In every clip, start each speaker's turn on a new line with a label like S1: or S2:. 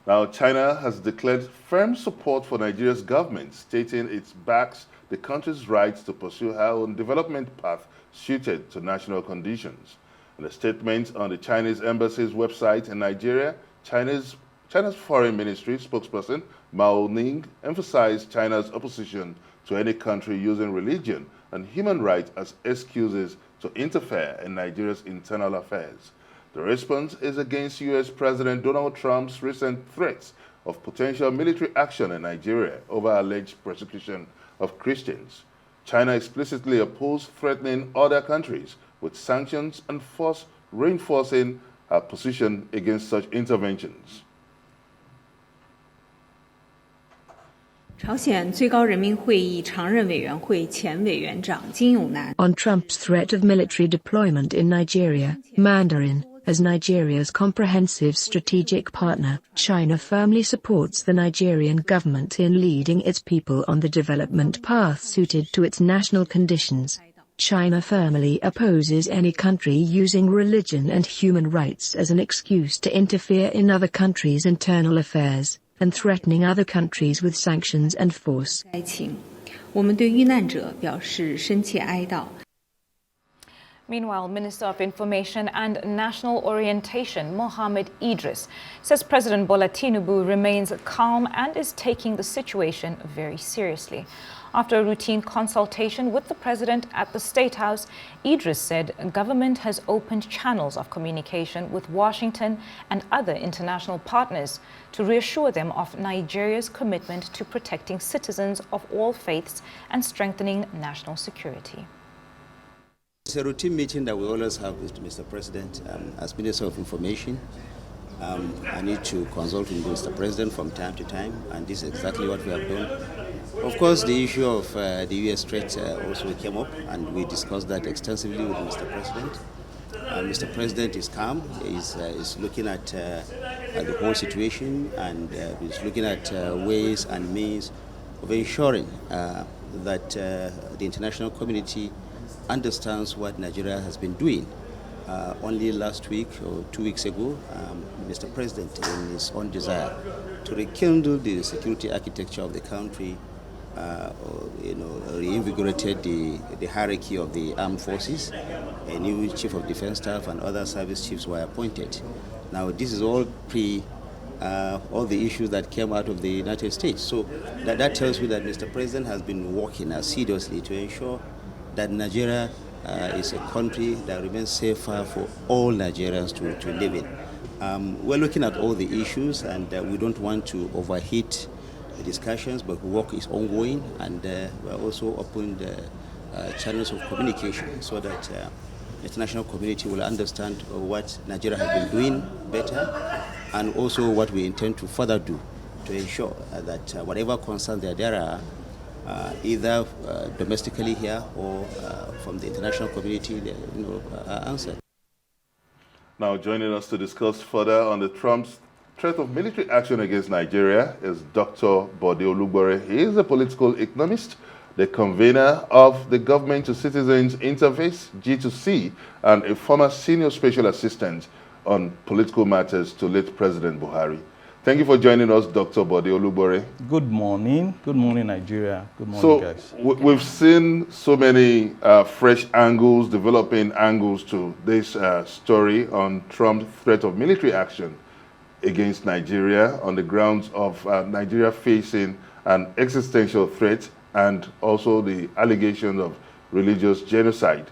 S1: Now, China has declared firm support for Nigeria's government, stating it backs the country's right to pursue her own development path suited to national conditions. In a statement on the Chinese embassy's website in Nigeria, China's foreign ministry spokesperson Mao Ning emphasized China's opposition to any country using religion and human rights as excuses to interfere in Nigeria's internal affairs. The response is against U.S. President Donald Trump's recent threats of potential military action in Nigeria over alleged persecution of Christians. China explicitly opposed threatening other countries with sanctions and reinforcing her position against such interventions.
S2: On
S3: Trump's threat of military deployment in Nigeria, Mandarin, as Nigeria's comprehensive strategic partner, China firmly supports the Nigerian government in leading its people on the development path suited to its national conditions. China firmly opposes any country using religion and human rights as an excuse to interfere in other countries' internal affairs, and threatening other countries with sanctions and force.
S4: Meanwhile, Minister of Information and National Orientation, Mohammed Idris, says President Bola Tinubu remains calm and is taking the situation very seriously. After a routine consultation with the president at the State House, Idris said government has opened channels of communication with Washington and other international partners to reassure them of Nigeria's commitment to protecting citizens of all faiths and strengthening national security.
S5: It's a routine meeting that we always have with Mr. President. As Minister of Information, I need to consult with Mr. President from time to time, and this is exactly what we have done. Of course, the issue of the U.S. threat also came up, and we discussed that extensively with Mr. President. Mr. President is calm. He's looking at the whole situation, and he's looking at ways and means of ensuring that the international community understands what Nigeria has been doing. Only last week or 2 weeks ago, Mr. President, in his own desire to rekindle the security architecture of the country, reinvigorated the hierarchy of the armed forces. A new chief of defense staff and other service chiefs were appointed. Now, this is all all the issues that came out of the United States. So that tells me that Mr. President has been working assiduously to ensure that Nigeria is a country that remains safer for all Nigerians to live in. We're looking at all the issues, and we don't want to overheat the discussions, but work is ongoing, and we're also opening channels of communication so that the international community will understand what Nigeria has been doing better, and also what we intend to further do to ensure that whatever concerns there are, either domestically here or from the international community, are answered.
S1: Now, joining us to discuss further on the Trump's threat of military action against Nigeria is Dr. Bode Olugbore. He is a political economist, the convener of the Government to Citizens Interface, G2C, and a former senior special assistant on political matters to late President Buhari. Thank you for joining us, Dr. Bode Olugbore.
S6: Good morning. Good morning, Nigeria. Good morning, guys.
S1: We've seen so many fresh angles, developing angles to this story on Trump's threat of military action against Nigeria on the grounds of Nigeria facing an existential threat and also the allegation of religious genocide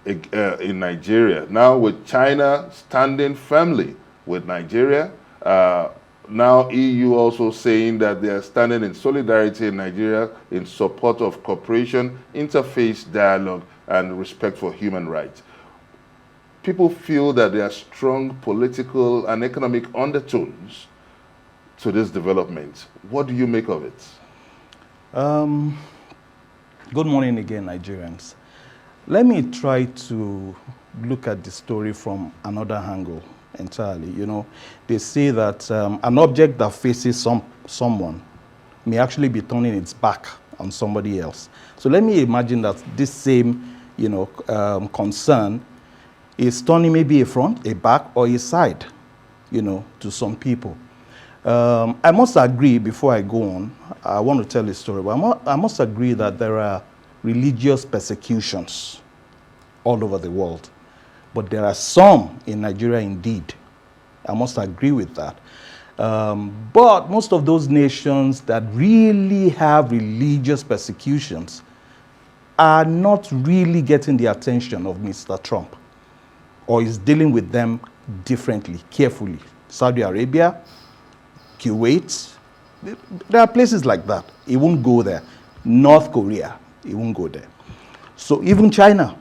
S1: in Nigeria. Now, with China standing firmly with Nigeria, now EU also saying that they are standing in solidarity in Nigeria in support of cooperation, interfaith dialogue, and respect for human rights. People feel that there are strong political and economic undertones to this development. What do you make of it?
S6: Good morning again, Nigerians. Let me try to look at the story from another angle entirely. They say that an object that faces someone may actually be turning its back on somebody else. So let me imagine that this same, concern is turning maybe a front, a back, or a side, to some people. I must agree, before I go on, I want to tell a story, but I must agree that there are religious persecutions all over the world. But there are some in Nigeria indeed. I must agree with that. But most of those nations that really have religious persecutions are not really getting the attention of Mr. Trump, or is dealing with them differently, carefully. Saudi Arabia, Kuwait, there are places like that. He won't go there. North Korea, he won't go there. So even China,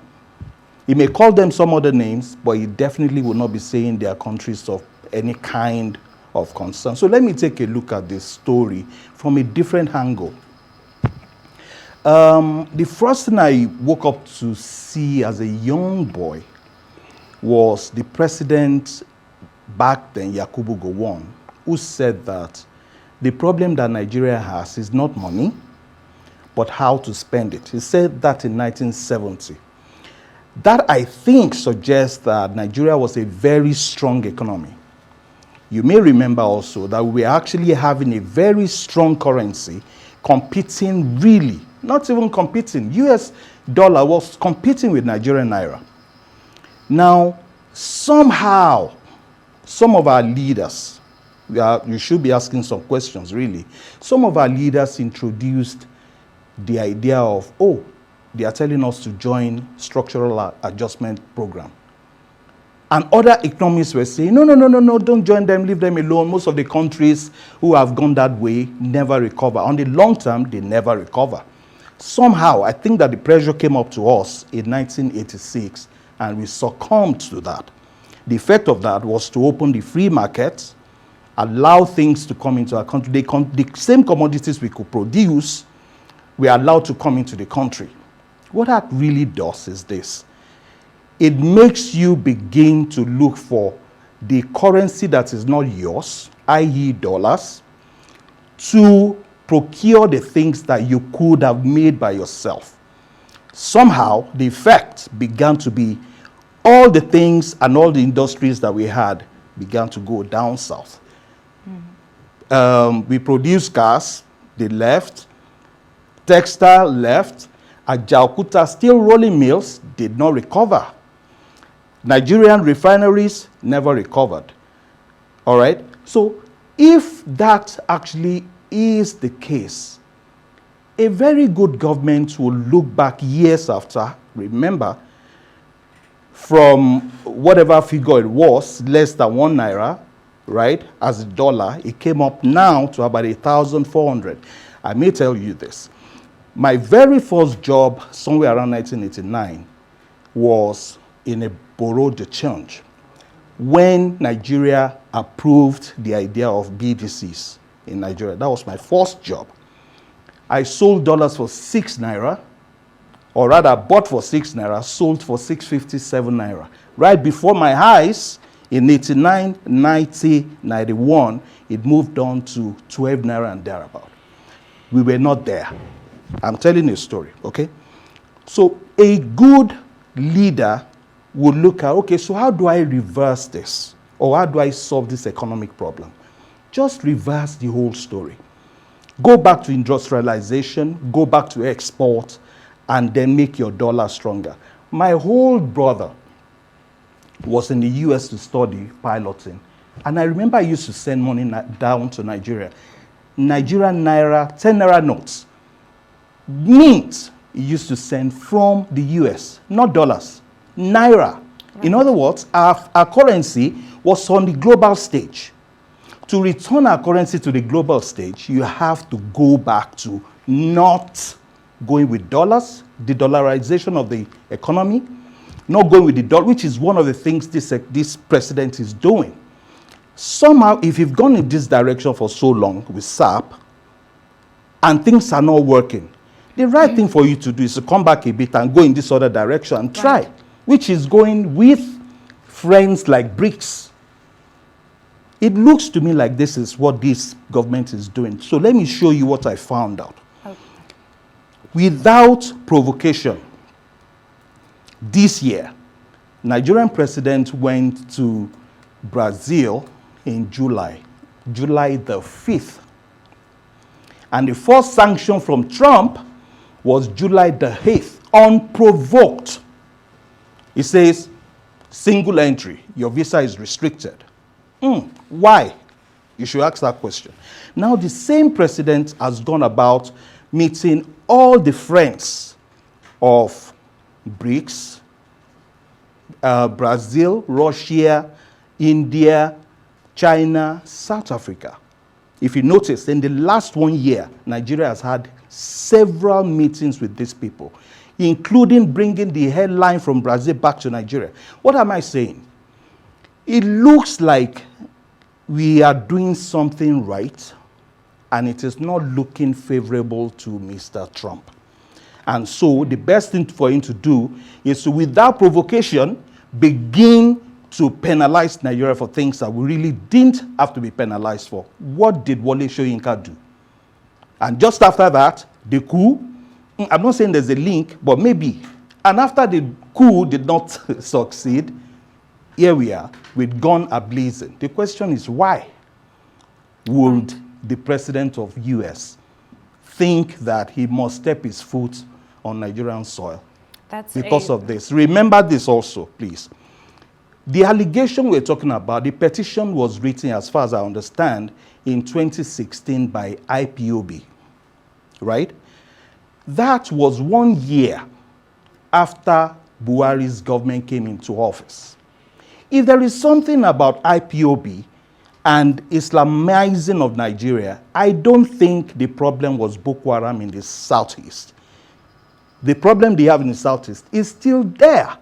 S6: he may call them some other names, but he definitely will not be saying they are countries of any kind of concern. So let me take a look at this story from a different angle. The first thing I woke up to see as a young boy was the president back then, Yakubu Gowon, who said that the problem that Nigeria has is not money, but how to spend it. He said that in 1970. That, I think, suggests that Nigeria was a very strong economy. You may remember also that we were actually having a very strong currency competing, really, not even competing. US dollar was competing with Nigerian naira. Now, somehow, some of our leaders, you should be asking some questions, really. Some of our leaders introduced the idea of, oh, they are telling us to join structural adjustment program. And other economists were saying, no, don't join them, leave them alone. Most of the countries who have gone that way never recover. On the long term, they never recover. Somehow, I think that the pressure came up to us in 1986, and we succumbed to that. The effect of that was to open the free market, allow things to come into our country. The same commodities we could produce, we are allowed to come into the country. What that really does is this. It makes you begin to look for the currency that is not yours, i.e. dollars, to procure the things that you could have made by yourself. Somehow, the effect began to be all the things and all the industries that we had began to go down south. We produced cars, they left. Textile left. Ajaokuta, still rolling mills, did not recover. Nigerian refineries never recovered. All right? So if that actually is the case, a very good government will look back years after, remember, from whatever figure it was, less than 1 naira, right, as a dollar, it came up now to about 1,400. I may tell you this. My very first job, somewhere around 1989, was in a bureau de change when Nigeria approved the idea of BDCs in Nigeria. That was my first job. I sold dollars for 6 naira, or rather bought for 6 naira, sold for 657 naira. Right before my eyes, in 89, 90, 91, it moved on to 12 naira and thereabout. We were not there. I'm telling you a story, okay? So a good leader would look at, okay, so how do I reverse this? Or how do I solve this economic problem? Just reverse the whole story. Go back to industrialization, go back to export, and then make your dollar stronger. My whole brother was in the US to study piloting. And I remember I used to send money down to Nigeria. Nigerian naira, 10 naira notes. Mint, he used to send from the US, not dollars, naira. Right. In other words, our currency was on the global stage. To return our currency to the global stage, you have to go back to not going with dollars, the dollarization of the economy, not going with the dollar, which is one of the things this president is doing. Somehow, if you've gone in this direction for so long with SAP, and things are not working, the right thing for you to do is to come back a bit and go in this other direction and try, which is going with friends like BRICS. It looks to me like this is what this government is doing. So let me show you what I found out. Okay. Without provocation, this year, Nigerian president went to Brazil in July. July the 5th. And the first sanction from Trump was July the 8th, unprovoked. He says, single entry, your visa is restricted. Why? You should ask that question. Now, the same president has gone about meeting all the friends of BRICS, Brazil, Russia, India, China, South Africa. If you notice, in the last 1 year, Nigeria has had several meetings with these people, including bringing the headline from Brazil back to Nigeria. What am I saying? It looks like we are doing something right, and it is not looking favorable to Mr. Trump. And so the best thing for him to do is to, without provocation, begin to penalize Nigeria for things that we really didn't have to be penalized for. What did Wole Soyinka do? And just after that, the coup, I'm not saying there's a link, but maybe. And after the coup did not succeed, here we are with gun ablazing. The question is, why would the president of US think that he must step his foot on Nigerian soil because of this? Remember this also, please. The allegation we're talking about, the petition was written, as far as I understand, in 2016 by IPOB, right? That was 1 year after Buhari's government came into office. If there is something about IPOB and Islamizing of Nigeria, I don't think the problem was Boko Haram in the southeast. The problem they have in the southeast is still there.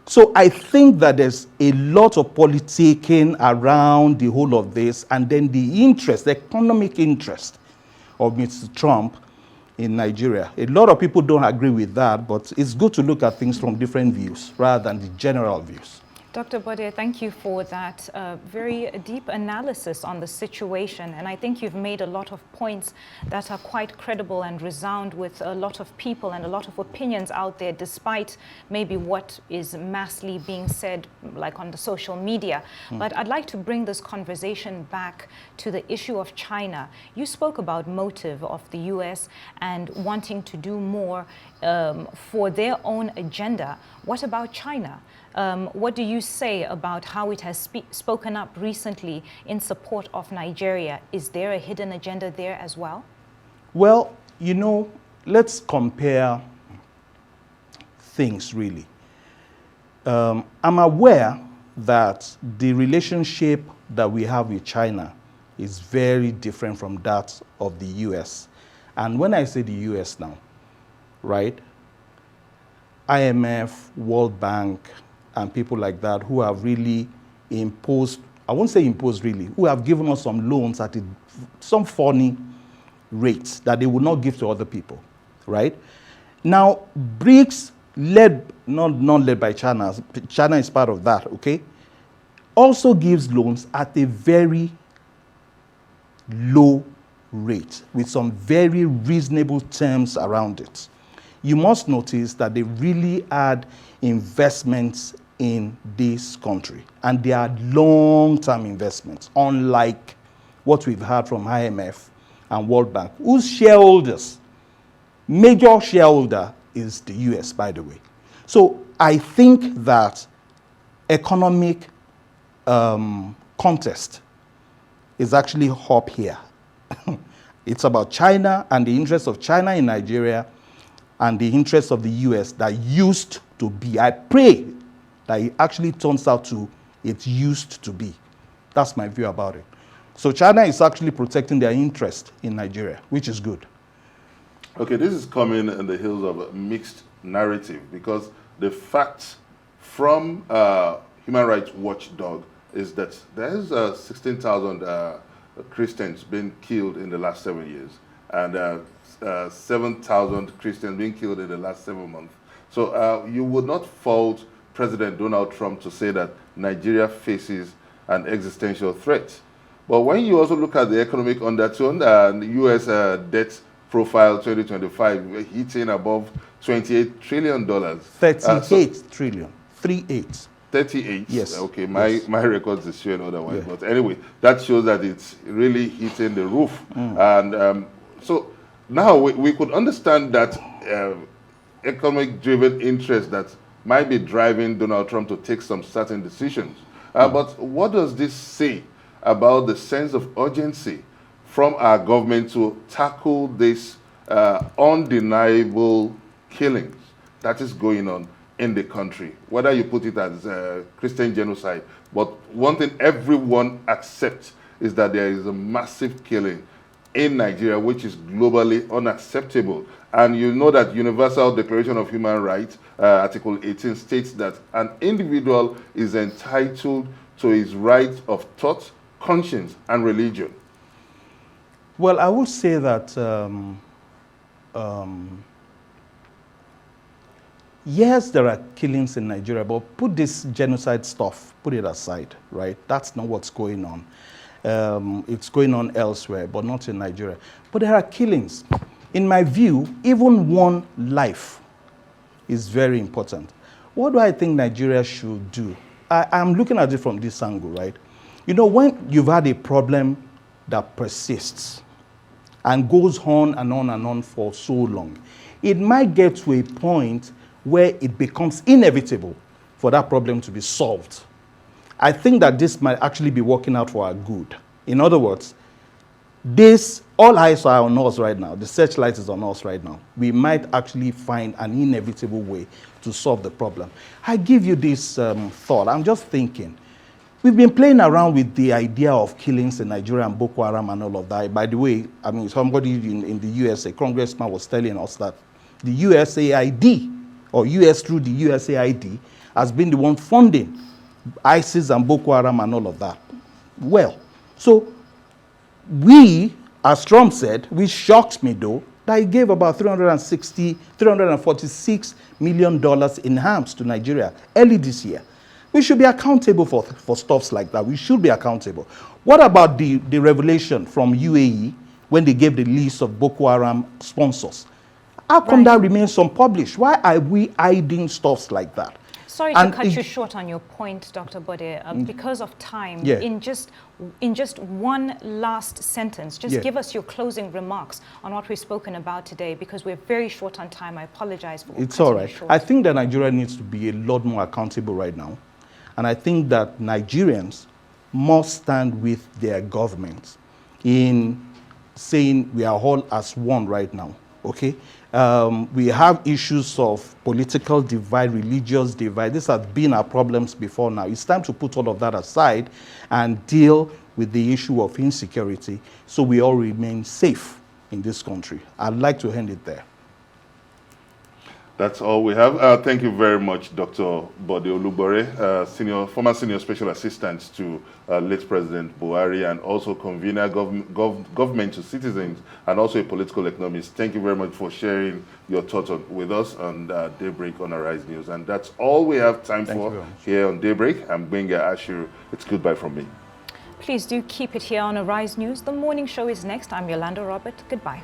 S6: So I think that there's a lot of politicking around the whole of this, and then the interest, the economic interest of Mr. Trump in Nigeria. A lot of people don't agree with that, but it's good to look at things from different views rather than the general views.
S4: Dr. Bode, thank you for that very deep analysis on the situation. And I think you've made a lot of points that are quite credible and resound with a lot of people and a lot of opinions out there, despite maybe what is massively being said, like on the social media. But I'd like to bring this conversation back to the issue of China. You spoke about motive of the US and wanting to do more for their own agenda. What about China? What do you say about how it has spoken up recently in support of Nigeria? Is there a hidden agenda there as well?
S6: Well, you know, let's compare things really. I'm aware that the relationship that we have with China is very different from that of the US. And when I say the US now, right, IMF, World Bank, and people like that who have really imposed, I won't say imposed really, who have given us some loans at some funny rates that they would not give to other people, right? Now, BRICS, not led by China, China is part of that, okay, also gives loans at a very low rate with some very reasonable terms around it. You must notice that they really add investments in this country, and they are long-term investments, unlike what we've heard from IMF and World Bank, whose shareholders, major shareholder is the US, by the way. So I think that economic contest is actually up here. It's about China and the interests of China in Nigeria and the interests of the US that used to be. I pray that it actually turns out to it used to be. That's my view about it. So China is actually protecting their interest in Nigeria, which is good.
S1: Okay, this is coming in the heels of a mixed narrative, because the facts from Human Rights Watchdog is that there's 16,000 Christians being killed in the last 7 years, and 7,000 Christians being killed in the last 7 months. So you would not fault President Donald Trump to say that Nigeria faces an existential threat. But when you also look at the economic undertone and U.S. debt profile 2025 hitting above $28 trillion.
S6: 38 trillion, 38.
S1: 38.
S6: Yes.
S1: Okay, my
S6: Yes.
S1: my records is showing otherwise.
S6: Yeah.
S1: But anyway, that shows that it's really hitting the roof. And so now we could understand that economic-driven interest that might be driving Donald Trump to take some certain decisions. But what does this say about the sense of urgency from our government to tackle this undeniable killings that is going on in the country? Whether you put it as Christian genocide, but one thing everyone accepts is that there is a massive killing in Nigeria, which is globally unacceptable. And you know that Universal Declaration of Human Rights, Article 18, states that an individual is entitled to his right of thought, conscience, and religion.
S6: Well, I would say that yes, there are killings in Nigeria, but put this genocide stuff, put it aside, right? That's not what's going on. It's going on elsewhere, but not in Nigeria. But there are killings. In my view, even one life is very important. What do I think Nigeria should do? I'm looking at it from this angle, right? You know, when you've had a problem that persists and goes on and on and on for so long, it might get to a point where it becomes inevitable for that problem to be solved. I think that this might actually be working out for our good. In other words, all eyes are on us right now. The searchlight is on us right now. We might actually find an inevitable way to solve the problem. I give you this thought. I'm just thinking. We've been playing around with the idea of killings in Nigeria and Boko Haram and all of that. By the way, I mean, somebody in the US, a congressman was telling us that the USAID, or US through the USAID, has been the one funding ISIS and Boko Haram and all of that. Well, so we, as Trump said, which shocks me though, that he gave about $346 million in arms to Nigeria early this year. We should be accountable for stuff like that. We should be accountable. What about the revelation from UAE when they gave the list of Boko Haram sponsors? How come that remains unpublished? Why are we hiding stuff like that?
S4: Sorry to cut you short on your point, Dr. Bode. Because of time,
S6: yeah.
S4: in just one last sentence, just give us your closing remarks on what we've spoken about today, because we're very short on time. I apologize for
S6: It's all right.
S4: short.
S6: I think that Nigeria needs to be a lot more accountable right now. And I think that Nigerians must stand with their government in saying we are all as one right now, okay? We have issues of political divide, religious divide. These have been our problems before now. It's time to put all of that aside and deal with the issue of insecurity so we all remain safe in this country. I'd like to end it there.
S1: That's all we have. Thank you very much, Dr. Bode Olugbore, former senior special assistant to late President Buhari, and also convener government to citizens, and also a political economist. Thank you very much for sharing your thoughts with us on Daybreak on Arise News. And that's all we have time for here on Daybreak. I'm Benga Ashiru. It's goodbye from me.
S4: Please do keep it here on Arise News. The morning show is next. I'm Yolanda Robert. Goodbye.